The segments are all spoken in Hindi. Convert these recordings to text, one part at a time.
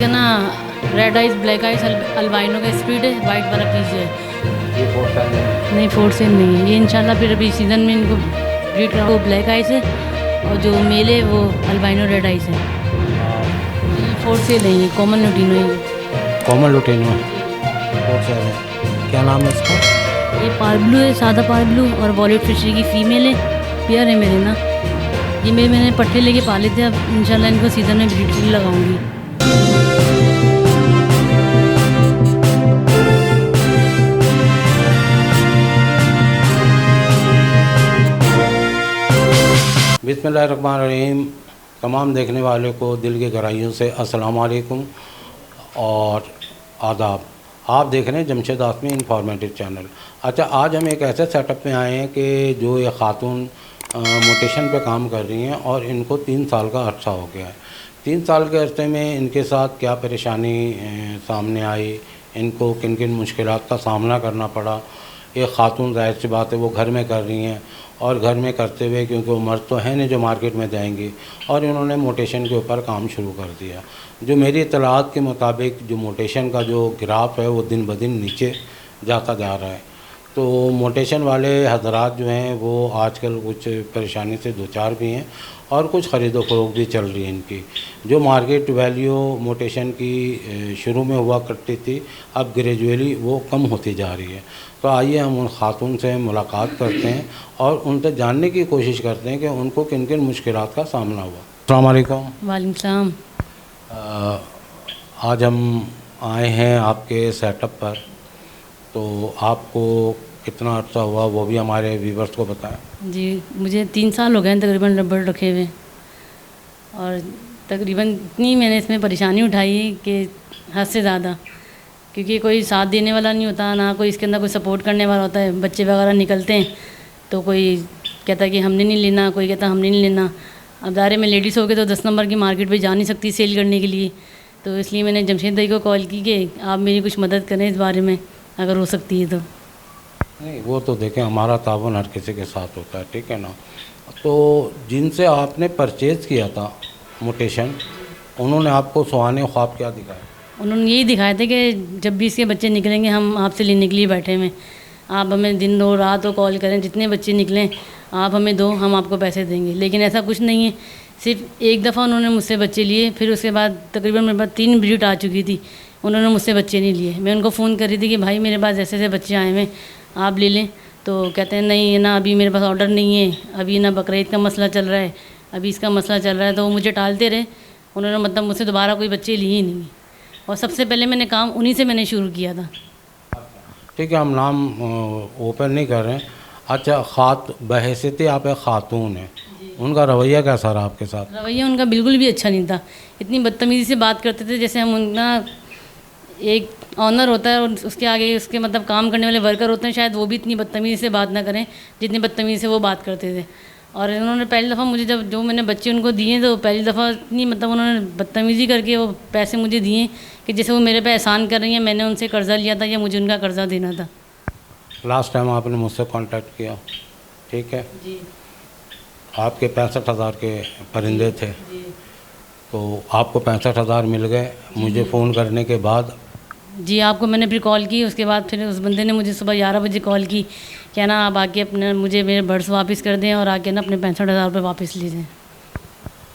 ना red eyes black eyes albino का स्पीड है, वाइट वाला पीस है। ये फोर्थ टाइम है। नहीं, फोर्थ सेल नहीं है ये। इंशाल्लाह फिर अभी सीज़न में इनको ब्रीड करा। वो ब्लैक आइज है और जो मेल है वो अल्बाइनो रेड आइज है। ये फोर्थ सेल नहीं है, कॉमन लुटिनो है। कॉमन लुटिनो फोर्थ सेल है। क्या नाम है इसका? ये पार ब्लू है, सादा पार ब्लू, और वॉलेट फिशरी की फ़ीमेल है। पेयर है मेरे ना। ये मैंने पट्टे लेके पाले थे। अब इंशाल्लाह इनको सीज़न में ब्रीड के लिए लगाऊंगी। बिस्मिल्लाहिर्रहमानिर्रहीम। तमाम देखने वाले को दिल की गहराइयों से अस्सलाम वालेकुम और आदाब। आप देख रहे हैं जमशेद आसमी इंफॉर्मेटिव चैनल। अच्छा, आज हम एक ऐसे सेटअप में आए हैं कि जो ये ख़ातून मोटेशन पे काम कर रही हैं और इनको 3 साल का अर्सा हो गया है। 3 साल के अरसे में इनके साथ क्या परेशानी सामने आई, इनको किन किन मुश्किलात का सामना करना पड़ा। एक ख़ातून ज़ाहिर सी बात है वो घर में कर रही हैं, और घर में करते हुए क्योंकि वो मर्द तो हैं नहीं जो मार्केट में जाएंगी, और इन्होंने मोटेशन के ऊपर काम शुरू कर दिया। जो मेरी इत्तलात के मुताबिक जो मोटेशन का जो ग्राफ है वो दिन ब दिन नीचे जाता जा रहा है। तो मोटेशन वाले हजरात जो हैं वो आजकल कुछ परेशानी से दो चार भी हैं, और कुछ ख़रीदो फरोख्त भी चल रही है इनकी। जो मार्केट वैल्यू मोटेशन की शुरू में हुआ करती थी, अब ग्रेजुअली वो कम होती जा रही है। तो आइए हम उन ख़ातून से मुलाकात करते हैं और उनसे जानने की कोशिश करते हैं कि उनको किन किन मुश्किलात का सामना हुआ। अस्सलाम वालेकुम। वालेकुम सलाम। आज हम आए हैं आपके सेटअप पर, तो आपको कितना अर्सा हुआ वो भी हमारे व्यूवर्स को बताएं। जी, मुझे 3 साल हो गए हैं तकरीबन रबड़ रखे हुए, और तकरीबन इतनी मैंने इसमें परेशानी उठाई है कि हद से ज़्यादा, क्योंकि कोई साथ देने वाला नहीं होता, ना कोई इसके अंदर कोई सपोर्ट करने वाला होता है। बच्चे वगैरह निकलते हैं तो कोई कहता है कि हमने नहीं लेना, कोई कहता हमने नहीं लेना। अब दायरे में लेडीज़ हो गए तो 10 नंबर की मार्केट पे जा नहीं सकती सेल करने के लिए। तो इसलिए मैंने जमशेद भाई को कॉल की कि आप मेरी कुछ मदद करें इस बारे में, अगर हो सकती है तो। नहीं, वो तो देखें हमारा तावन हर किसी के साथ होता है, ठीक है ना। तो जिनसे आपने परचेज़ किया था मोटेशन, उन्होंने आपको सुहाने ख्वाब क्या दिखाया? उन्होंने यही दिखाया था कि जब भी इसके बच्चे निकलेंगे हम आपसे लेने के लिए बैठे हैं। आप हमें दिन हो रात हो कॉल करें, जितने बच्चे निकलें आप हमें दो, हम आपको पैसे देंगे। लेकिन ऐसा कुछ नहीं है। सिर्फ एक दफ़ा उन्होंने मुझसे बच्चे लिए, फिर उसके बाद तकरीबन मेरे पास 3 ब्रीड आ चुकी थी, उन्होंने मुझसे बच्चे नहीं लिए। मैं उनको फ़ोन कर रही थी कि भाई मेरे पास ऐसे ऐसे बच्चे आए हैं, आप ले लें। तो कहते हैं नहीं है ना, अभी मेरे पास ऑर्डर नहीं है, अभी ना बकरीद का मसला चल रहा है, अभी इसका मसला चल रहा है। तो वो मुझे टालते रहे। उन्होंने मतलब मुझसे दोबारा कोई बच्चे लिए ही नहीं। और सबसे पहले मैंने काम उन्हीं से मैंने शुरू किया था। ठीक है, हम नाम ओपन नहीं कर रहे हैं। अच्छा, बहैसियत आप एक ख़ातून हैं, उनका रवैया कैसा रहा आपके साथ? रवैया उनका बिल्कुल भी अच्छा नहीं था। इतनी बदतमीज़ी से बात करते थे जैसे हम उनका एक ऑनर होता है और उसके आगे उसके मतलब काम करने वाले वर्कर होते हैं, शायद वो भी इतनी बदतमीज़ी से बात ना करें जितनी बदतमीज़ी से वो बात करते थे। और इन्होंने पहली दफ़ा मुझे जो मैंने बच्चे उनको दिए, तो पहली दफ़ा इतनी मतलब उन्होंने बदतमीज़ी करके वो पैसे मुझे दिए कि जैसे वो मेरे पे एहसान कर रही हैं, मैंने उनसे कर्ज़ा लिया था या मुझे उनका कर्ज़ा देना था। लास्ट टाइम आपने मुझसे कांटेक्ट किया, ठीक है, जी आपके 65,000 के परिंदे थे, जी तो आपको 65,000 मिल गए मुझे फ़ोन करने के बाद। जी, आपको मैंने फिर कॉल की। उसके बाद फिर उस बंदे ने मुझे सुबह 11 बजे कॉल की, क्या ना आप आके अपने मुझे मेरे बर्ड्स वापस कर दें और आके ना अपने 65,000 रुपये वापस ले जाएँ।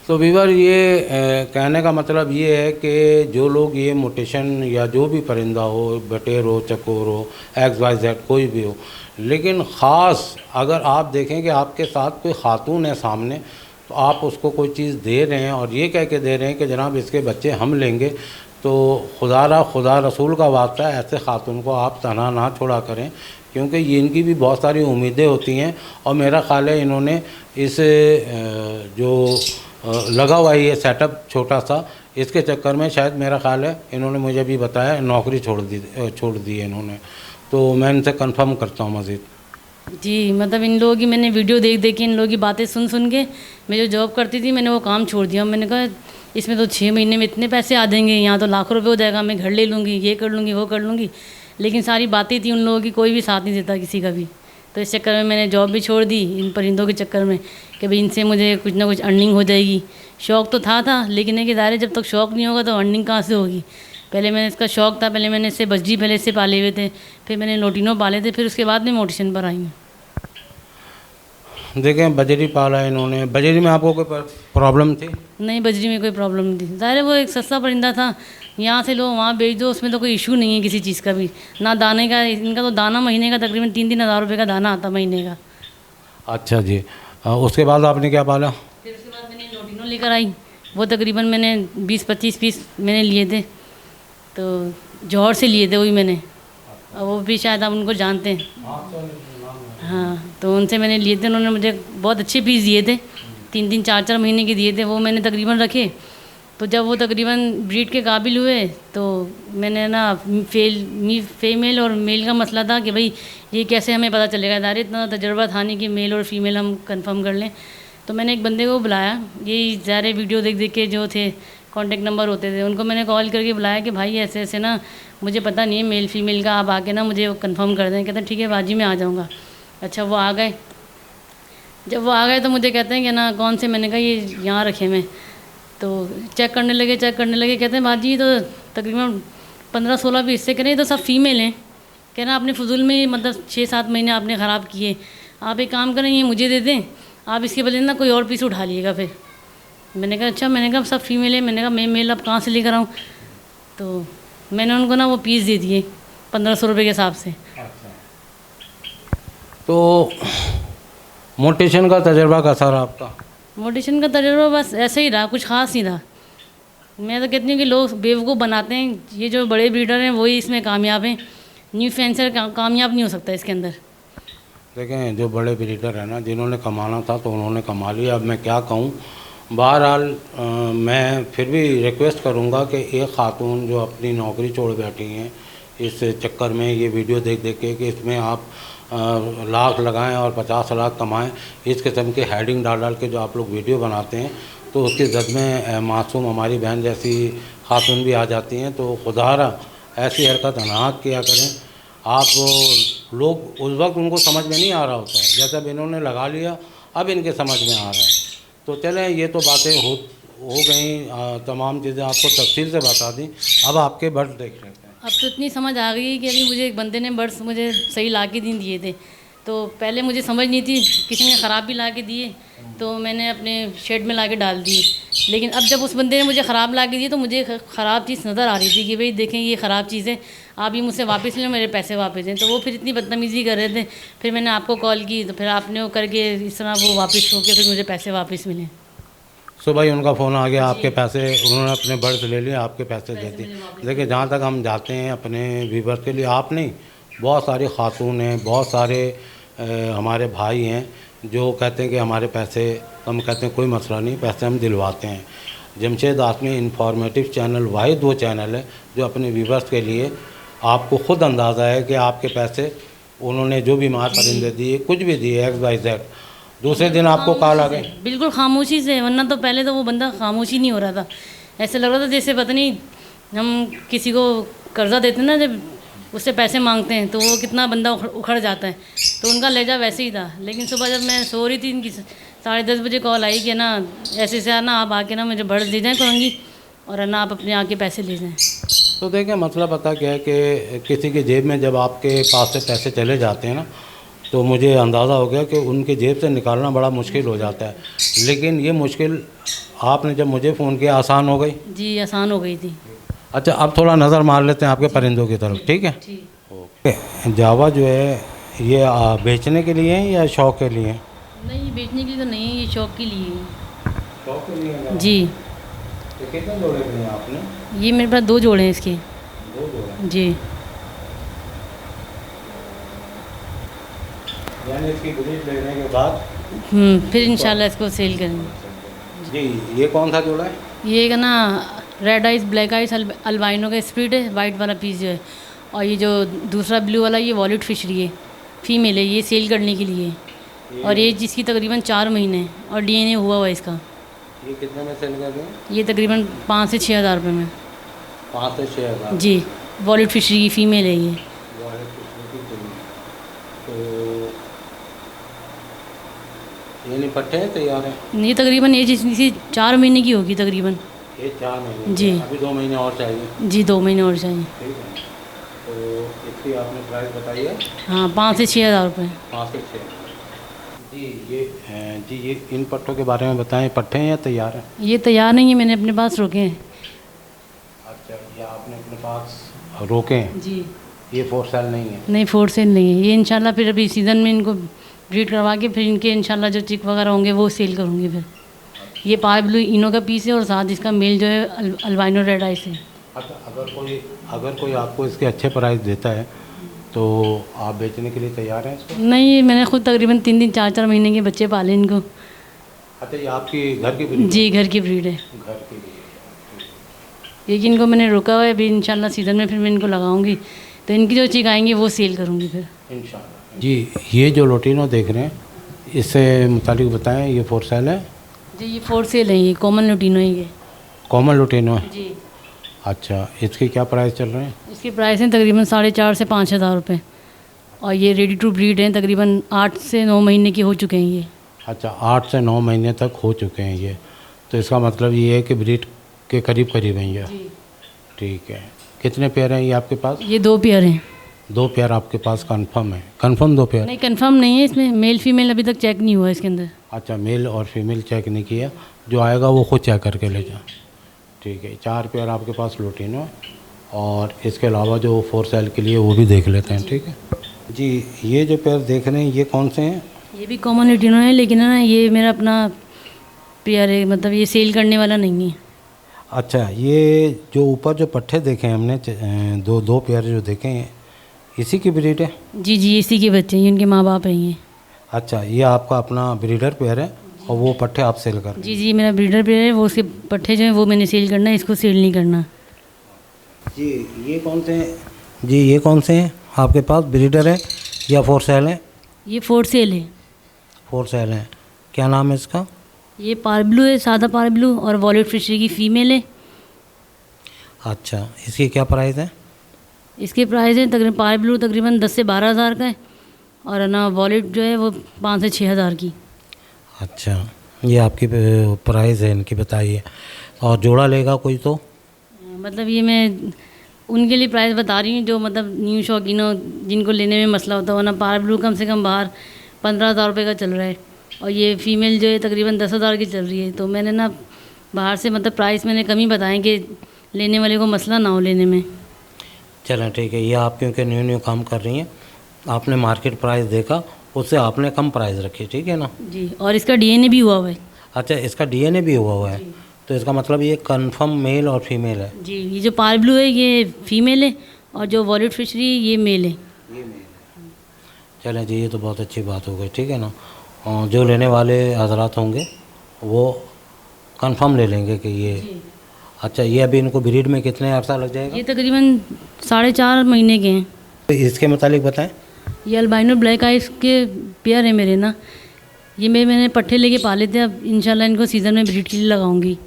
तो वीवर ये कहने का मतलब ये है कि जो लोग ये मोटेशन या जो भी परिंदा हो, बटेर हो, चकोर हो, XYZ कोई भी हो, लेकिन ख़ास अगर आप देखें कि आपके साथ कोई ख़ातून है सामने, तो आप उसको कोई चीज़ दे रहे हैं और ये कह के दे रहे हैं कि जनाब इसके बच्चे हम लेंगे, तो खुदा रसूल का वास्ता है, ऐसे ख़ातून को आप तनहा ना छोड़ा करें, क्योंकि ये इनकी भी बहुत सारी उम्मीदें होती हैं। और मेरा ख़्याल है इन्होंने इस जो लगा हुआ है ये सेटअप छोटा सा, इसके चक्कर में शायद मेरा ख़्याल है इन्होंने मुझे भी बताया नौकरी छोड़ दी है इन्होंने। तो मैं इनसे कंफर्म करता हूँ मज़ीद। जी, मतलब इन लोगों की मैंने वीडियो देख के, इन लोगों की बातें सुन के मैं जो जॉब करती थी मैंने वो काम छोड़ दिया। मैंने कहा इसमें तो 6 महीने में इतने पैसे आ जाएंगे, यहाँ तो लाखों रुपए हो जाएगा, मैं घर ले लूँगी, ये कर लूँगी, वो कर लूँगी। लेकिन सारी बातें थी उन लोगों की, कोई भी साथ नहीं देता किसी का भी। तो इस चक्कर में मैंने जॉब भी छोड़ दी इन परिंदों के चक्कर में कि भाई इनसे मुझे कुछ ना कुछ अर्निंग हो जाएगी। शौक़ तो था लेकिन एक इदारे जब तक शौक़ नहीं होगा तो अर्निंग कहाँ से होगी। पहले मैंने इसका शौक़ था, पहले मैंने इससे बजरी पहले इससे पाले हुए थे, फिर मैंने लोटिनो पाले थे, फिर उसके बाद में मोटिशन पर आई हूँ। देखें बजरी पाला इन्होंने, बजरी में आपको कोई प्रॉब्लम थी? नहीं, बजरी में कोई प्रॉब्लम नहीं थी। ज़ाहिर है वो एक सस्ता परिंदा था, यहाँ से लो वहाँ बेच दो, उसमें तो कोई इशू नहीं है किसी चीज़ का भी। ना दाने का, इनका तो दाना महीने का तकरीबन 3-3 हज़ार रुपये का दाना आता महीने का। अच्छा जी, उसके बाद आपने क्या पाला? फिर उसके बाद मैंने लोटिनो लेकर आई, वो तकरीबन मैंने 20-25 पीस मैंने लिए थे, तो जौहर से लिए थे वही मैंने, और वो भी शायद आप उनको जानते हैं। हाँ, तो उनसे मैंने लिए थे, उन्होंने मुझे बहुत अच्छे पीस दिए थे, 3-3 4-4 महीने के दिए थे। वो मैंने तकरीबन रखे, तो जब वो तकरीबन ब्रीड के काबिल हुए तो मैंने ना फीमेल और मेल का मसला था कि भाई ये कैसे हमें पता चलेगा, दारे इतना तजर्बा था नहीं कि मेल और फीमेल हम कंफर्म कर लें। तो मैंने एक बंदे को बुलाया, यही सारे वीडियो देख देख के जो थे कॉन्टेक्ट नंबर होते थे, उनको मैंने कॉल करके बुलाया कि भाई ऐसे ऐसे ना मुझे पता नहीं है मेल फीमेल का, आप आके ना मुझे कंफर्म कर दें। कहते हैं ठीक है बाजी मैं आ जाऊँगा। अच्छा, वो आ गए। जब वो आ गए तो मुझे कहते हैं कि ना कौन से, मैंने कहा ये यहाँ रखे मैं, तो चेक करने लगे। कहते हैं बाजी तो तकरीबन 15-16 भी हिस्से करें, तो सब फीमेल हैं। कह रहे आपने फजूल में मतलब 6-7 महीने आपने ख़राब किए, आप एक काम करें ये मुझे दे दें, आप इसके बदले ना कोई और पीस उठा लीजिएगा। फिर मैंने कहा अच्छा, मैंने कहा सब फीमेल है, मैंने कहा मैं मेल अब कहाँ से लेकर आऊँ। तो मैंने उनको ना वो पीस दे दिए 1500 रुपये के हिसाब से। तो मोटिशन का तजर्बा कैसा रहा आपका? मोटिशन का तजर्बा बस ऐसे ही रहा, कुछ ख़ास नहीं रहा। मैं तो कहती हूँ कि लोग बेवकूफ़ बनाते हैं, ये जो बड़े ब्रीडर हैं वही इसमें कामयाब हैं, न्यू फेंसर कामयाब नहीं हो सकता इसके अंदर। देखें जो बड़े ब्रीडर हैं ना, जिन्होंने कमाना था तो उन्होंने कमा लिया। अब मैं क्या कहूँ, बहरहाल मैं फिर भी रिक्वेस्ट करूँगा कि एक खातून जो अपनी नौकरी छोड़ बैठी हैं इस चक्कर में ये वीडियो देख देख के कि इसमें आप लाख लगाएं और 50 लाख कमाएं, इस किस्म के हेडिंग डाल डाल के जो आप लोग वीडियो बनाते हैं, तो उसकी जद में मासूम हमारी बहन जैसी खातून भी आ जाती हैं। तो खुदारा ऐसी हरकत ना किया करें। आप लोग उस वक्त उनको समझ में नहीं आ रहा होता है, जैसे अब इन्होंने लगा लिया अब इनके समझ में आ रहा है। तो चलें, ये तो बातें हो गई, तमाम चीज़ें आपको तफसील से बता दी। अब आपके बर्ड्स देख रहे हैं। अब तो इतनी समझ आ गई कि अभी मुझे एक बंदे ने बर्ड्स मुझे सही ला के दिए थे, तो पहले मुझे समझ नहीं थी, किसी ने ख़राब भी ला के दिए तो मैंने अपने शेड में ला के डाल दिए। लेकिन अब जब उस बंदे ने मुझे ख़राब ला के दिए तो मुझे ख़राब चीज़ नज़र आ रही थी कि भाई देखें ये ख़राब चीज़ है, आप ये मुझसे वापस ले लो, मेरे पैसे वापस दें। तो वो फिर इतनी बदतमीज़ी कर रहे थे, फिर मैंने आपको कॉल की तो फिर आपने वो करके इस तरह वो वापस हो के फिर मुझे पैसे वापस मिले। सो भाई उनका फ़ोन आ गया, आपके पैसे उन्होंने अपने बर्ड्स ले लिए, आपके पैसे दे दिए। देखिए जहाँ तक हम जाते हैं अपने व्यूवर्स के लिए, आप नहीं, बहुत सारी खातून हैं, बहुत सारे हमारे भाई हैं जो कहते हैं कि हमारे पैसे, हम कहते हैं कोई मसला नहीं, पैसे हम दिलवाते हैं। जमशेद आसमी इंफॉर्मेटिव चैनल वाहिद वो चैनल है जो अपने व्यूवर्स के लिए, आपको ख़ुद अंदाज़ा है कि आपके पैसे उन्होंने जो बीमार परिंदे दिए, कुछ भी दिए XYZ, दूसरे दिन आपको कॉल आ गई। बिल्कुल खामोशी से, वरना तो पहले तो वो बंदा खामोशी नहीं हो रहा था, ऐसे लग रहा था जैसे पता नहीं हम किसी को कर्जा देते हैं ना, जब उससे पैसे मांगते हैं तो वो कितना बंदा उखड़ जाता है, तो उनका लहजा वैसे ही था। लेकिन सुबह जब मैं सो रही थी, इनकी 10:30 बजे कॉल आई कि ना ऐसे से ना आप आके ना मुझे बर्ड्स दे जाएँ करूँगी और ना आप अपने आके पैसे ले जाएँ। तो देखें मसला पता क्या है कि किसी के जेब में जब आपके पास से पैसे चले जाते हैं ना, तो मुझे अंदाज़ा हो गया कि उनके जेब से निकालना बड़ा मुश्किल हो जाता है। लेकिन ये मुश्किल आपने जब मुझे फ़ोन किया आसान हो गई? जी आसान हो गई थी। अच्छा, अब थोड़ा नज़र मार लेते हैं आपके परिंदों की तरफ, ठीक है? ओके। जावा जो है ये बेचने के लिए है या शौक़ के लिए? नहीं, बेचने के लिए तो नहीं है, ये शौक़ के लिए है। शौक़ के लिए जी। तो कितने जोड़े लिए आपने? ये मेरे पास 2 जोड़े हैं इसके। 2 जोड़े? जी। यानी इसकी ब्रीड लेने के बाद फिर इंशाल्लाह इसको सेल करेंगे। जी। ये कौन सा जोड़ा है? ये का ना red ice black ice albino का स्प्लिट है, वाइट वाला पीस जो है, और ये जो दूसरा ब्लू वाला ये वॉलेट फिशरी है, फीमेल है, ये सेल करने के लिए। और ये जिसकी तकरीबन 4 महीने है और DNA हुआ हुआ है इसका। ये कितने में सेल कर रहे हैं? ये तकरीबन 5 से 6 हज़ार रुपये में। 5 से 6 हज़ार? जी, वॉलेट फिशरी की फ़ीमेल है ये। वॉलेट फिशरी की फीमेल। तो ये नहीं पट्टे हैं तैयार हैं? ये तकरीबन एज इसी 4 महीने की होगी तकरीबन। ये 4 महीने जी। अभी 2 महीने और चाहिए। जी 2 महीने और चाहिए। ठीक है, तो इसकी आपने प्राइस बताई है? हाँ 5 से 6 हज़ार रुपये। 5 से 6। जी ये इन पट्टों के बारे में बताएं, पट्टे हैं या तैयार हैं? ये तैयार नहीं है, मैंने अपने पास रोके हैं। अच्छा, ये आपने अपने पास रोके हैं? जी। ये फोर सेल नहीं है? नहीं फोर सेल नहीं है ये। इंशाल्लाह फिर अभी सीज़न में इनको ब्रीड करवा के फिर इनके इंशाल्लाह जो चिक वगैरह होंगे वो सेल करूँगी फिर। ये पार ब्लू इनो का पीस है और साथ इसका मेल जो है अल्बाइनो रेड आइस है। अच्छा, अगर कोई आपको इसके अच्छे प्राइस देता है तो आप बेचने के लिए तैयार हैं इसको? नहीं मैंने खुद तकरीबन 3 4 महीने के बच्चे पाले इनको। अच्छा, ये आपकी घर की ब्रीड? जी घर की ब्रीड है। घर की ब्रीड। लेकिन इनको मैंने रोका हुआ है, अभी इंशाल्लाह सीज़न में फिर मैं इनको लगाऊंगी तो इनकी जो चिक आएंगी वो सेल करूँगी फिर इंशाल्लाह। जी ये जो लोटिनो देख रहे हैं इससे मुतालिक बताएं, ये फोर सेल है? जी ये फोर सेल है, ये कॉमन लोटिनो है ये। कॉमन लोटिनो है? जी। अच्छा, इसके क्या प्राइस चल रहे हैं? इसकी प्राइस है तकरीबन 4.5 से 5 हज़ार रुपये और ये रेडी टू ब्रीड हैं, तकरीबन 8 से 9 महीने के हो चुके हैं ये। अच्छा, 8 से 9 महीने तक हो चुके हैं ये, तो इसका मतलब ये है कि ब्रीड के करीब करीब हैं ये। जी। ठीक है, कितने पेयर हैं ये आपके पास? ये 2 पेयर हैं। 2 पेयर आपके पास कंफर्म है? Confirm 2 pair? नहीं कंफर्म नहीं है, इसमें मेल फीमेल अभी तक चेक नहीं हुआ इसके अंदर। अच्छा, मेल और फीमेल चेक नहीं किया, जो आएगा वो खुद चेक करके ले जाए। ठीक है, 4 पेयर आपके पास लोटिनो है और इसके अलावा जो फोर सेल के लिए वो भी देख लेते हैं। ठीक है जी, ये जो पेयर देख रहे हैं ये कौन से हैं? ये भी कॉमन लोटिनो है, लेकिन है ना ये मेरा अपना पेयर है, मतलब ये सेल करने वाला नहीं है। अच्छा, ये जो ऊपर जो पट्टे देखे हैं हमने, दो पेयर जो देखे हैं, इसी की ब्रीड है? जी इसी के बच्चे हैं, इनके माँ बाप हैं ये। अच्छा, ये आपका अपना ब्रीडर पेयर है और वो पट्टे आप सेल कर रहे हैं? जी मेरा ब्रीडर पेयर है, वो उसके पट्टे जो हैं वो मैंने सेल करना है, इसको सेल नहीं करना। जी ये कौन से हैं? जी ये कौन से हैं आपके पास, ब्रीडर है या फोर सेल है? ये फोर सेल है। फोर सेल है। क्या नाम है इसका? ये पार ब्लू है, सादा पार ब्लू, और वॉलेट फिशरी की फ़ीमेल है। अच्छा, इसकी क्या प्राइस है? इसके प्राइस है तकरीबन पार ब्लू तकरीबन 10 से 12 हज़ार का है और है ना वॉलेट जो है वो 5 से 6 हज़ार की। अच्छा, ये आपकी प्राइस है इनकी, बताइए। और जोड़ा लेगा कोई तो? मतलब ये मैं उनके लिए प्राइस बता रही हूँ जो मतलब न्यू शौकीनों जिनको लेने में मसला होता हो ना। पार ब्लू कम से कम बाहर 15,000 रुपये का चल रहा है और ये फ़ीमेल जो है तकरीबन 10,000 की चल रही है। तो मैंने ना बाहर से मतलब प्राइस मैंने कम ही बताएं कि लेने वाले को मसला ना हो लेने में। चलें ठीक है, ये आप क्योंकि न्यू काम कर रही हैं, आपने मार्केट प्राइस देखा, उससे आपने कम प्राइस रखी, ठीक है ना? जी, और इसका डीएनए भी हुआ हुआ है। अच्छा, इसका डीएनए भी हुआ है, तो इसका मतलब ये कंफर्म मेल और फीमेल है? जी, ये जो पार ब्लू है ये फीमेल है और जो वॉलेट फिशरी ये मेल है। ये मेल है। चलें जी, ये तो बहुत अच्छी बात हो गई, ठीक है ना? और जो लेने वाले हजरात होंगे वो कंफर्म ले लेंगे कि ये। अच्छा, ये अभी इनको ब्रीड में कितने अर्सा लग जाएगा? ये तकरीबन 4.5 महीने के हैं। तो इसके मुतालिक बताएं। ये अल्बाइनो ब्लैक आइस के पेयर है मेरे ना। ये मैंने पट्टे लेके पाले थे, अब इंशाल्लाह इनको सीज़न में ब्रीड के लिए लगाऊंगी।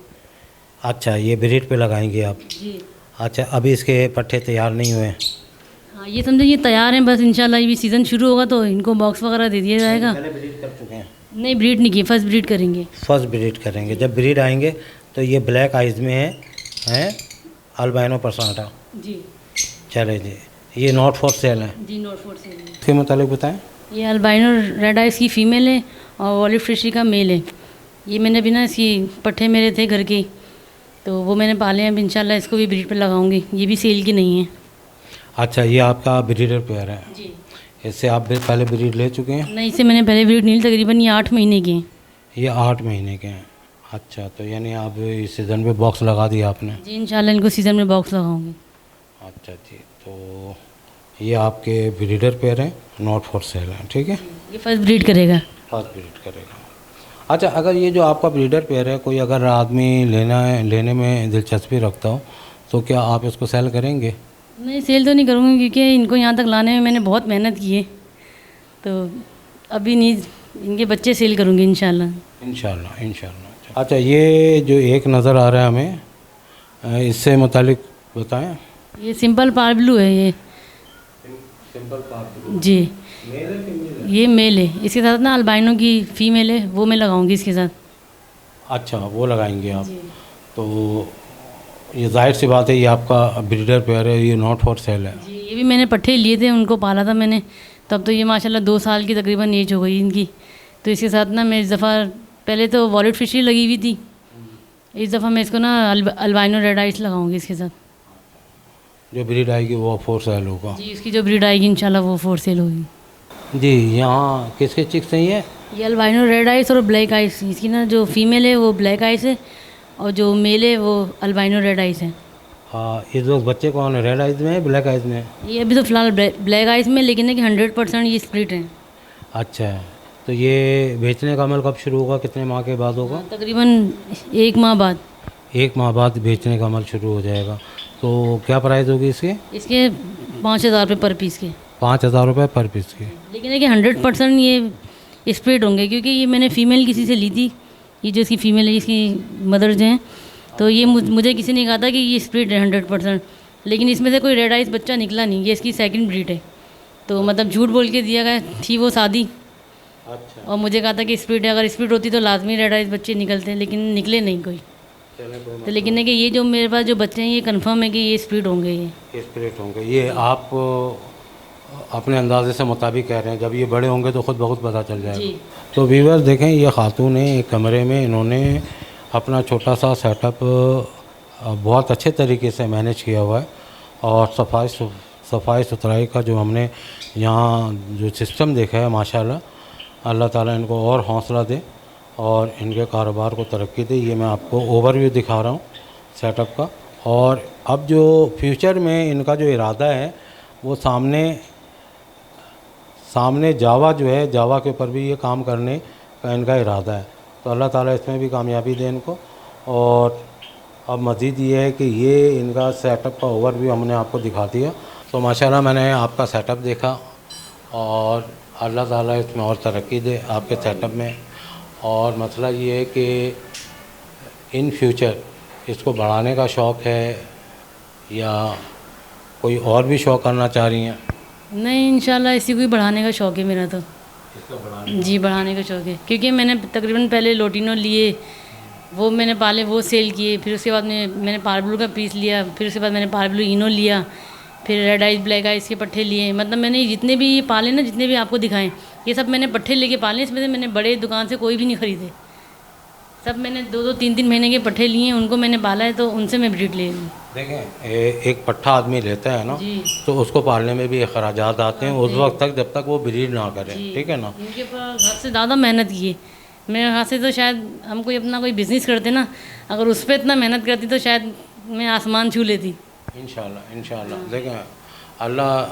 अच्छा, ये ब्रीड पे लगाएंगे आप? जी। अच्छा, अभी इसके पट्टे तैयार नहीं हुए हैं? हाँ ये समझो ये तैयार हैं, बस इंशाल्लाह ये भी सीज़न शुरू होगा तो इनको बॉक्स वगैरह दे दिया जाएगा। पहले ब्रीड कर चुके हैं? नहीं ब्रीड नहीं की, फर्स्ट ब्रीड करेंगे। फर्स्ट ब्रीड करेंगे। जब ब्रीड आएंगे तो ये ब्लैक आइज में है अल्बाइनो परसाटा। जी। चले जी, ये नॉट फॉर सेल है? जी नोट फोर से। इसके मुतालिक बताएं। ये अल्बाइनो रेड आइस की फ़ीमेल है और वॉलिव फिशरी का मेल है। ये मैंने भी ना इसकी पट्टे मेरे थे घर के, तो वो मैंने पाले हैं। अब इंशाल्लाह इसको भी ब्रीड पर लगाऊंगी, ये भी सेल की नहीं है। अच्छा, ये आपका ब्रीडर पेयर है? जी। इससे आप पहले ब्रीड ले चुके हैं? नहीं, इससे मैंने पहले ब्रीड नहीं ली, तकरीबन ये 8 महीने के हैं। ये 8 महीने के हैं। अच्छा, तो यानी आप इस सीज़न पे बॉक्स लगा दिया आपने? जी इंशाल्लाह इनको सीज़न में बॉक्स लगाऊंगी। अच्छा जी, तो ये आपके ब्रीडर पेयर हैं, नॉट फॉर सेल हैं, ठीक है? ये फर्स्ट ब्रीड करेगा। फर्स्ट ब्रीड करेगा। अच्छा, अगर ये जो आपका ब्रीडर पेयर है, कोई अगर आदमी लेने में दिलचस्पी रखता हो तो क्या आप इसको सेल करेंगे? नहीं सेल तो नहीं करूँगी क्योंकि इनको यहाँ तक लाने में मैंने बहुत मेहनत की है, तो अभी नहीं, इनके बच्चे सेल करूँगी इंशाल्लाह। इंशाल्लाह। अच्छा, ये जो एक नज़र आ रहा है हमें, इससे मुतालिक बताएं। ये सिंपल पार ब्लू है ये। सिंपल पार ब्लू? जी, मेल है फीमेल है? ये मेल है, इसके साथ ना अल्बाइनो की फ़ीमेल है, वो मैं लगाऊंगी इसके साथ। अच्छा, वो लगाएंगे आप। तो ये जाहिर सी बात है, ये आपका ब्रीडर पेयर है, ये नॉट फॉर सेल है। जी, ये भी मैंने पट्ठे लिए थे, उनको पाला था मैंने, तब तो ये माशाल्लाह 2 साल की तकरीबन एज हो गई इनकी। तो इसके साथ ना मैं इस दफ़ा, पहले तो वॉलेट फिशरी लगी हुई थी, इस दफ़ा मैं इसको ना अल्बाइनो रेड आइस लगाऊंगी इसके साथ। जो ब्रीड आएगी वो फॉर सेल होगा। जी, इसकी जो ब्रीड आएगी इंशाल्लाह वो फॉर सेल होगी। जी, यहाँ किसके चिक्स नहीं है? ये अल्बाइनो रेड आइस और ब्लैक आइस, इसकी ना जो फीमेल है वो ब्लैक आइस है और जो मेल है वो अल्बाइनो रेड आइस है। हाँ, इस वक्त बच्चे कौन है, रेड आइज में है ब्लैक आइज में है? ये अभी तो फ़िलहाल ब्लैक आइस में, लेकिन है कि 100% ये स्प्लिट है। अच्छा है, तो ये बेचने का अमल कब शुरू होगा, कितने माह के बाद होगा? तकरीबन 1 माह बाद। 1 माह बाद बेचने का अमल शुरू हो जाएगा। तो क्या प्राइस होगी इसकी? इसके 5,000 रुपये पर पीस के। 5,000 रुपये पर पीस की। लेकिन है कि 100% ये स्प्लिट होंगे, क्योंकि ये मैंने फ़ीमेल किसी से ली थी, ये जो इसकी फ़ीमेल है, इसकी मदर जो हैं, तो ये मुझे किसी ने कहा था कि ये स्प्लिट है 100%, लेकिन इसमें से कोई रेड आइस बच्चा निकला नहीं, ये इसकी सेकंड ब्रीड है। तो मतलब झूठ बोल के दिया गया थी वो शादी, अच्छा, और मुझे कहा था कि स्प्लिट है, अगर स्प्लिट होती तो लाजमी रेड आइस बच्चे निकलते हैं, लेकिन निकले नहीं कोई। तो लेकिन है कि ये जो मेरे पास जो बच्चे हैं ये कंफर्म है कि ये स्प्लिट होंगे। ये स्प्लिट होंगे। ये आप अपने अंदाजे से मुताबिक कह रहे हैं, जब ये बड़े होंगे तो खुद ब खुद पता चल जाएगा। जी। तो व्यूअर्स देखें, ये खातून है, एक कमरे में इन्होंने अपना छोटा सा सेटअप बहुत अच्छे तरीके से मैनेज किया हुआ है, और सफाई सुथराई का जो हमने यहाँ जो सिस्टम देखा है, माशाल्लाह अल्लाह ताला इनको और हौसला दे और इनके कारोबार को तरक्की दे। ये मैं आपको ओवरव्यू दिखा रहा हूँ सेटअप का। और अब जो फ्यूचर में इनका जो इरादा है वो सामने जावा जो है, जावा के ऊपर भी ये काम करने का इनका इरादा है। तो अल्लाह ताला इसमें भी कामयाबी दे इनको। और अब मज़ीद ये है कि ये इनका सेटअप का ओवरव्यू हमने आपको दिखा दिया। तो माशाल्लाह मैंने आपका सेटअप देखा, और अल्लाह ताला इसमें और तरक्की दे आपके सेटअप में। और मसला ये है कि इन फ्यूचर इसको बढ़ाने का शौक़ है या कोई और भी शौक़ करना चाह रही हैं? नहीं, इंशाल्लाह इसी को ही बढ़ाने का शौक़ है मेरा तो। इसको बढ़ाने जी, बढ़ाने का शौक़ है, क्योंकि मैंने तकरीबन पहले लोटिनो लिए, वो मैंने पाले, वो सेल किए, फिर उसके बाद मैंने पारब्लू का पीस लिया, फिर उसके बाद मैंने पारब्लू इनो लिया, फिर रेड आइस ब्लैक आइस के पट्ठे लिए। मतलब मैंने जितने भी ये पाले ना, जितने भी आपको दिखाएं, ये सब मैंने पट्ठे लेके पाले। इसमें से मैंने बड़े दुकान से कोई भी नहीं ख़रीदे, सब मैंने 2-2, 3-3 महीने के पट्ठे लिए हैं, उनको मैंने पाला है, तो उनसे मैं ब्रीड ले लूँ। देखें, एक पट्ठा आदमी लेता है ना, जी। तो उसको पालने में भी अखराजात आते हैं उस वक्त तक जब तक वो ब्रीड ना करे, ठीक है ना। इनके ऊपर घर से ज़्यादा मेहनत की है, मेरे ख्याल से तो शायद हम कोई अपना कोई बिज़नेस करते ना, अगर उस पर इतना मेहनत करती तो शायद मैं आसमान छू लेती। इंशाल्लाह देखें, अल्लाह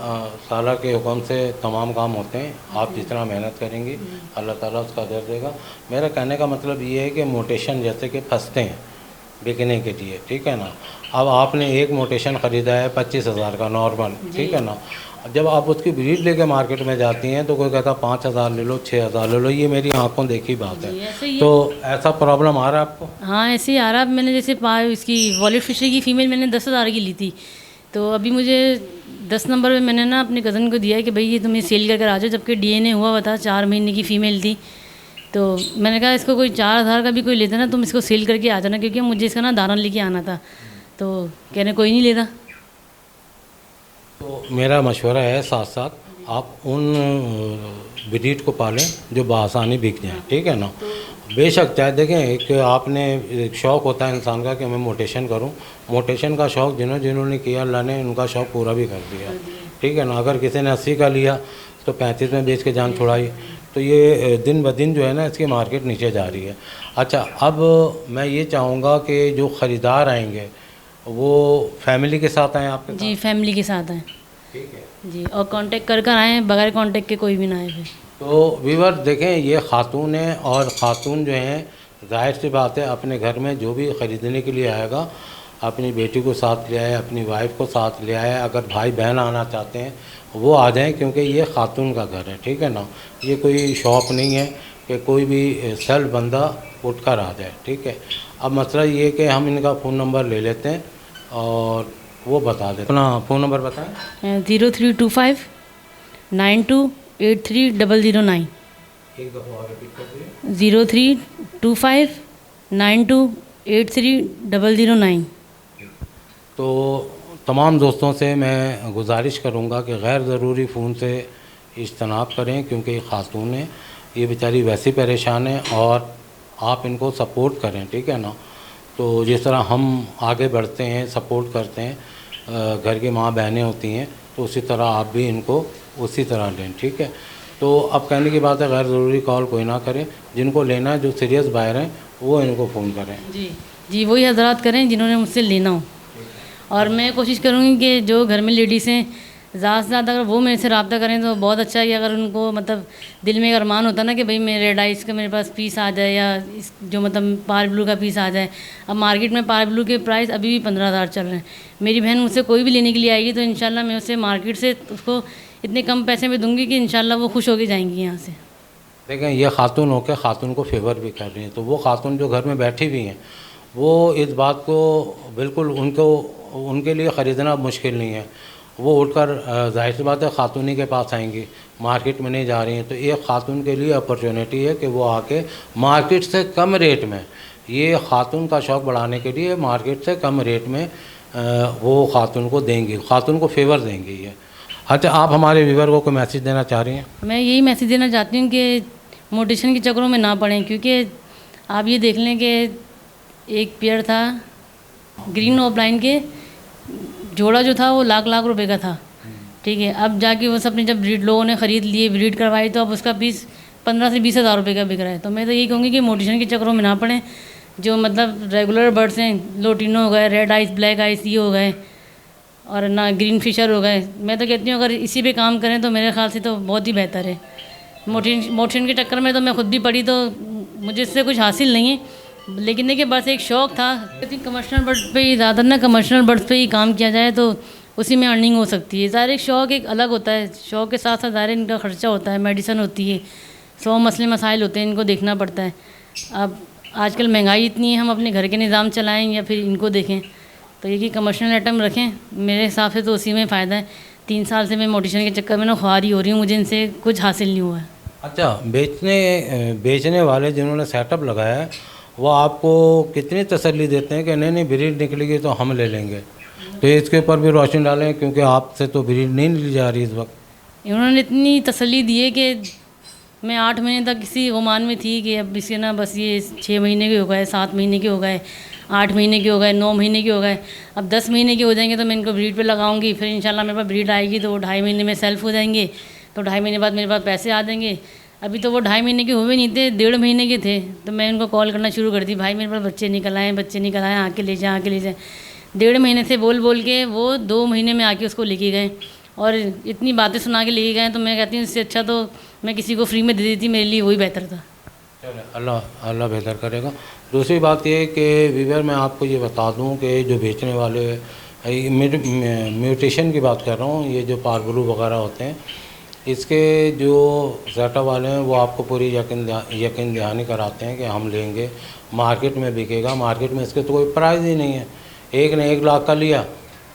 ताला के हुक्म से तमाम काम होते हैं। आप जितना मेहनत करेंगी अल्लाह ताला उसका अजर देगा। मेरा कहने का मतलब ये है कि मोटेशन जैसे कि फंसते हैं बिकने के लिए, ठीक है ना। अब आपने एक मोटेशन ख़रीदा है 25,000 का नॉर्मल, ठीक है ना। जब आप उसकी ब्रीड लेके मार्केट में जाती हैं तो कोई कहता 5,000 ले लो, 6,000 ले लो। ये मेरी आंखों देखी बात है। तो ऐसा प्रॉब्लम आ रहा है आपको? हाँ, ऐसे ही आ रहा है। मैंने जैसे इसकी वॉलेट फिशरी की फ़ीमेल मैंने 10,000 की ली थी, तो अभी मुझे 10 नंबर पे मैंने ना अपने कज़न को दिया है कि भाई ये तुम्हें सेल करके आ जाओ, जबकि DNA हुआ हुआ था, 4 महीने की फ़ीमेल थी। तो मैंने कहा इसको कोई 4,000 का भी कोई लेता ना, तुम इसको सेल करके आ जाना, क्योंकि मुझे इसका ना दाना लेके आना था। तो कहने कोई नहीं लेता। तो मेरा मशवरा है, साथ साथ आप उन ब्रीड को पालें जो बआसानी बिक जाएँ, ठीक है ना। बेशक चाहे देखें, एक आपने एक शौक़ होता है इंसान का कि मैं मोटेशन करूं। मोटेशन का शौक़ जिन्होंने किया, अल्लाह ने उनका शौक़ पूरा भी कर दिया, ठीक है ना। अगर किसी ने 80 का लिया तो 35 में बेच के जान छुड़ाई, तो ये दिन ब दिन जो है ना इसकी मार्केट नीचे जा रही है। अच्छा, अब मैं ये चाहूँगा कि जो ख़रीदार आएंगे वो फैमिली के साथ आएँ आपके? जी, फैमिली के साथ आएँ, ठीक है जी, और कांटेक्ट कर आएँ, बगैर कांटेक्ट के कोई भी ना आए फिर। तो व्यूअर देखें, ये खातून है, और ख़ातून जो हैं ज़ाहिर सी बात है अपने घर में जो भी ख़रीदने के लिए आएगा अपनी बेटी को साथ ले आए, अपनी वाइफ को साथ ले आए। अगर भाई बहन आना चाहते हैं वो आ जाएं, क्योंकि ये खातून का घर है, ठीक है ना। ये कोई शॉप नहीं है कि कोई भी सेल्फ बंदा उठ कर आ जाए, ठीक है। अब मसला ये है कि हम इनका फ़ोन नंबर ले लेते हैं और वो बता देते। अपना फ़ोन नंबर बताएँ। 0325 92 0325928309। एक दफ़ा और रिपीट कर दिए। 0325928309। तो तमाम दोस्तों से मैं गुजारिश करूंगा कि गैर ज़रूरी फ़ोन से इज्तनाब करें, क्योंकि खातून है, ये बेचारी वैसे परेशान है और आप इनको सपोर्ट करें, ठीक है ना। तो जिस तरह हम आगे बढ़ते हैं, सपोर्ट करते हैं, घर की माँ बहनें होती हैं, तो उसी तरह आप भी इनको उसी तरह लें, ठीक है। तो अब कहने की बात है, गैर ज़रूरी कॉल कोई ना करें, जिनको लेना है, जो सीरियस बायर हैं, वो इनको फ़ोन करें। जी वही हजरात करें जिन्होंने मुझसे लेना हो। और मैं कोशिश करूँगी कि जो घर में लेडीज़ हैं, ज़्यादा से ज़्यादा अगर वो मेरे से रब्ता करें तो बहुत अच्छा है। अगर उनको मतलब दिल में एक अरमान होता ना कि भाई मैं रेड आइस का मेरे पास पीस आ जाए, या इस जो मतलब पार ब्लू का पीस आ जाए। अब मार्केट में पार ब्लू के प्राइस अभी भी 15,000 चल रहे हैं। मेरी बहन मुझसे कोई भी लेने के लिए आएगी तो इंशाल्लाह मैं उसे मार्केट से उसको इतने कम पैसे में दूंगी कि इंशाल्लाह वो खुश होकर जाएंगी यहाँ से। देखें, ये खातून होकर खातून को फेवर भी कर रही हैं, तो वो खातून जो घर में बैठी हुई हैं, वो इस बात को बिल्कुल उनके लिए ख़रीदना मुश्किल नहीं है। वो उठकर जाहिर सी बात है खातूनी के पास आएंगी, मार्केट में नहीं जा रही हैं, तो एक खातून के लिए अपॉर्चुनिटी है कि वो आके मार्केट से कम रेट में, ये खातून का शौक़ बढ़ाने के लिए मार्केट से कम रेट में वो खातून को देंगी, खातून को फेवर देंगी ये। अच्छा, आप हमारे व्यूवर को कोई मैसेज देना चाह रही हैं? मैं यही मैसेज देना चाहती हूँ कि मोटिवेशन के चक्करों में ना पड़ें, क्योंकि आप ये देख लें कि एक पेयर था ग्रीन ऑफलाइन के, जोड़ा जो था वो लाख रुपए का था, ठीक है। अब जाके वो सबने जब ब्रीड लोगों ने ख़रीद लिए, ब्रीड करवाई, तो अब उसका पीस 15 से 20 हज़ार रुपये का बिक रहा है। तो मैं तो यही कहूँगी कि मोटिवेशन के चक्करों में ना पड़ें। जो मतलब रेगुलर बर्ड्स हैं, लोटिनो हो गए, रेड आइस, ब्लैक आइस, ये हो गए, और ना ग्रीन फिशर हो गए, मैं तो कहती हूँ अगर इसी पे काम करें तो मेरे ख्याल से तो बहुत ही बेहतर है। मोटिवेशन के चक्कर में तो मैं खुद भी पड़ी, तो मुझे इससे कुछ हासिल नहीं है, लेकिन देखिए बस एक शौक़ था। कहती कमर्शियल बर्ड्स पे ही ज़्यादा ना, कमर्शियल बर्ड्स पे ही काम किया जाए तो उसी में अर्निंग हो सकती है। ज़ाहिर एक शौक़ एक अलग होता है, शौक़ के साथ साथ ज़ाहिर इनका ख़र्चा होता है, मेडिसिन होती है, 100 मसले मसाइल होते हैं, इनको देखना पड़ता है। अब आजकल महंगाई इतनी है, हम अपने घर के निज़ाम चलाएँ या फिर इनको देखें, तो ये कि कमर्शियल आइटम रखें, मेरे हिसाब से तो उसी में फ़ायदा है। 3 साल से मैं मोटिवेशन के चक्कर में ना ख्वारी हो रही हूँ, मुझे इनसे कुछ हासिल नहीं हुआ है। अच्छा, बेचने वाले जिन्होंने सेटअप लगाया है, वो आपको कितनी तसल्ली देते हैं कि नहीं ब्रीड निकलेगी तो हम ले लेंगे? तो इसके ऊपर भी रोशनी डालें, क्योंकि आपसे तो ब्रीड नहीं ली जा रही इस वक्त। इन्होंने इतनी तसल्ली दी है कि मैं 8 महीने तक इसी गुमान में थी कि अब इसके ना बस ये 6 महीने के हो गए, 7 महीने के हो गए, 8 महीने के हो गए, 9 महीने के हो गए, अब 10 महीने के हो जाएंगे तो मैं इनको ब्रीड पे लगाऊंगी। फिर इंशाल्लाह मेरे पास ब्रीड आएगी तो वो 2.5 महीने में सेल्फ हो जाएंगे, तो 2.5 महीने बाद मेरे पास पैसे आ जाएंगे। अभी तो वो 2.5 महीने के हुए नहीं थे, 1.5 महीने के थे, तो मैं इनको कॉल करना शुरू कर दी, भाई मेरे पास बच्चे निकल आए, आके ले जाएँ, आके ले जाएँ। 1.5 महीने से बोल के वो 2 महीने में आके उसको लेके गए और इतनी बातें सुना के लेके गए। तो मैं कहती हूँ इससे अच्छा तो मैं किसी को फ्री में दे देती, मेरे लिए वही बेहतर था। अल्लाह बेहतर करेगा। दूसरी बात ये कि व्यूअर, मैं आपको ये बता दूं कि जो बेचने वाले, म्यूटेशन की बात कर रहा हूँ, ये जो पारब्लू वगैरह होते हैं, इसके जो सेटअप वाले हैं वो आपको पूरी यकीन दहानी कराते हैं कि हम लेंगे, मार्केट में बिकेगा, मार्केट में इसके तो कोई प्राइस ही नहीं है। एक ने 1 लाख का लिया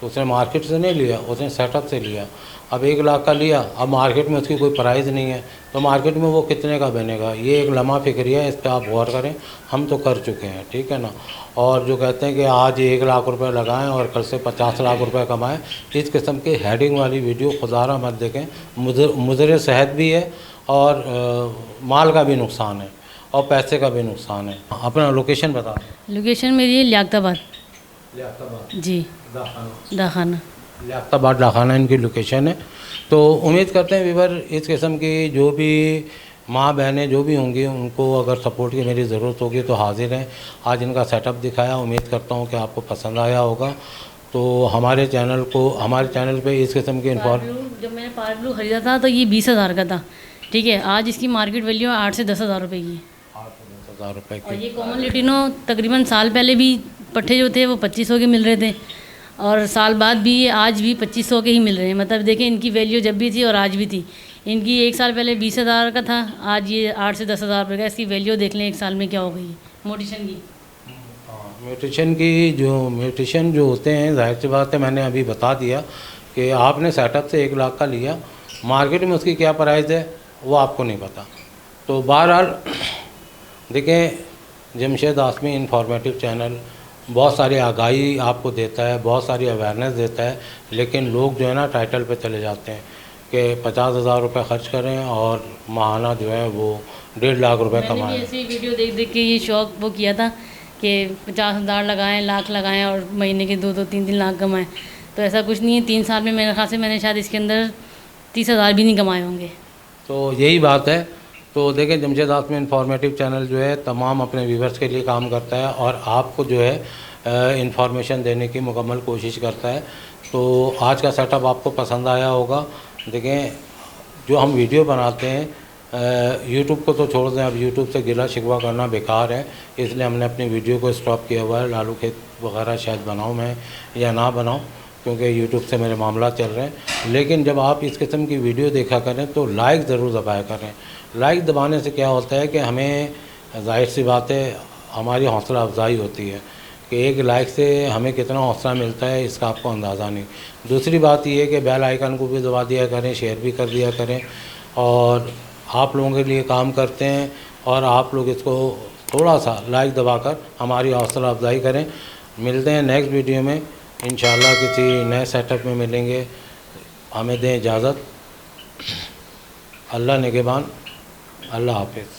तो उसने मार्केट से नहीं लिया, उसने सेटअप से लिया। अब 1 लाख का लिया, अब मार्केट में उसकी कोई प्राइस नहीं है, तो मार्केट में वो कितने का बनेगा? ये एक लम्हा फिक्रिया है, इस पर आप गौर करें। हम तो कर चुके हैं, ठीक है ना। और जो कहते हैं कि आज 1 लाख रुपए लगाएं और कल से 50 लाख रुपए कमाएं, इस किस्म की हेडिंग वाली वीडियो खुदारा मत देखें। मुज़र सेहत भी है और माल का भी नुकसान है और पैसे का भी नुकसान है। अपना लोकेशन बता दें। लोकेशन मेरी है लियाकताबाद जी, दाखाना, लियाकताबाद डाखाना इनकी लोकेशन है। तो उम्मीद करते हैं व्यूअर, इस किस्म की जो भी माँ बहनें जो भी होंगी, उनको अगर सपोर्ट की मेरी ज़रूरत होगी तो हाजिर हैं। आज इनका सेटअप दिखाया, उम्मीद करता हूँ कि आपको पसंद आया होगा। तो हमारे चैनल पे इस किस्म के जब मैंने पारब्लू ख़रीदा था तो ये 20,000 का था, ठीक है। आज इसकी मार्केट वैल्यू 8 से 10,000 रुपये की है। 8 से 10,000 रुपये की। और ये कॉमन लिटिनो तकरीबन साल पहले भी पट्ठे जो थे वो 2500 के मिल रहे थे, और साल बाद भी ये आज भी 2500 के ही मिल रहे हैं। मतलब देखें इनकी वैल्यू जब भी थी और आज भी थी। इनकी 1 साल पहले 20,000 का था, आज ये 8 से 10,000 रुपये का। इसकी वैल्यू देख लें 1 साल में क्या हो गई है मोटिशन की। म्यूटेशन जो होते हैं, जाहिर सी बात है, मैंने अभी बता दिया कि आपने सेटअप से 1 लाख का लिया मार्केट में उसकी क्या प्राइस है वो आपको नहीं पता। तो बहरहाल देखिए, जमशेद आसमी इंफॉर्मेटिव चैनल बहुत सारी आगाही आपको देता है, बहुत सारी अवेयरनेस देता है, लेकिन लोग जो है ना टाइटल पे चले जाते हैं कि 50,000 रुपये खर्च करें और माहाना जो है वो 1.5 लाख रुपए मैंने भी कमाएं। ऐसी वीडियो देख देख के ये शौक वो किया था कि 50,000 लगाएं, लाख लगाएं और महीने के 2-2 3-3 लाख कमाएं। तो ऐसा कुछ नहीं है। 3 साल में मेरे ख्याल से मैंने शायद इसके अंदर 30,000 भी नहीं कमाए होंगे। तो यही बात है। तो देखिए, जमशेद आसमी इंफॉर्मेटिव चैनल जो है तमाम अपने व्यूवर्स के लिए काम करता है और आपको जो है इंफॉर्मेशन देने की मुकम्मल कोशिश करता है। तो आज का सेटअप आपको पसंद आया होगा। देखें, जो हम वीडियो बनाते हैं यूट्यूब को तो छोड़ दें, अब यूट्यूब से गिला शिकवा करना बेकार है, इसलिए हमने अपनी वीडियो को स्टॉप किया हुआ है। लालू खेत वगैरह शायद बनाऊँ मैं या ना बनाऊँ, क्योंकि यूट्यूब से मेरे मामला चल रहे हैं। लेकिन जब आप इस किस्म की वीडियो देखा करें तो लाइक ज़रूर दबाया करें। लाइक दबाने से क्या होता है कि हमें ज़ाहिर सी बात है हमारी हौसला अफजाई होती है कि एक लाइक से हमें कितना हौसला मिलता है इसका आपको अंदाज़ा नहीं। दूसरी बात ये है कि बेल आइकन को भी दबा दिया करें, शेयर भी कर दिया करें, और आप लोगों के लिए काम करते हैं और आप लोग इसको थोड़ा सा लाइक दबाकर हमारी हौसला अफजाई करें। मिलते हैं नेक्स्ट वीडियो में इंशाल्लाह, किसी नए सेटअप में मिलेंगे। हमें दें इजाज़त। अल्लाह निगहबान। अल्लाह हाफिज़।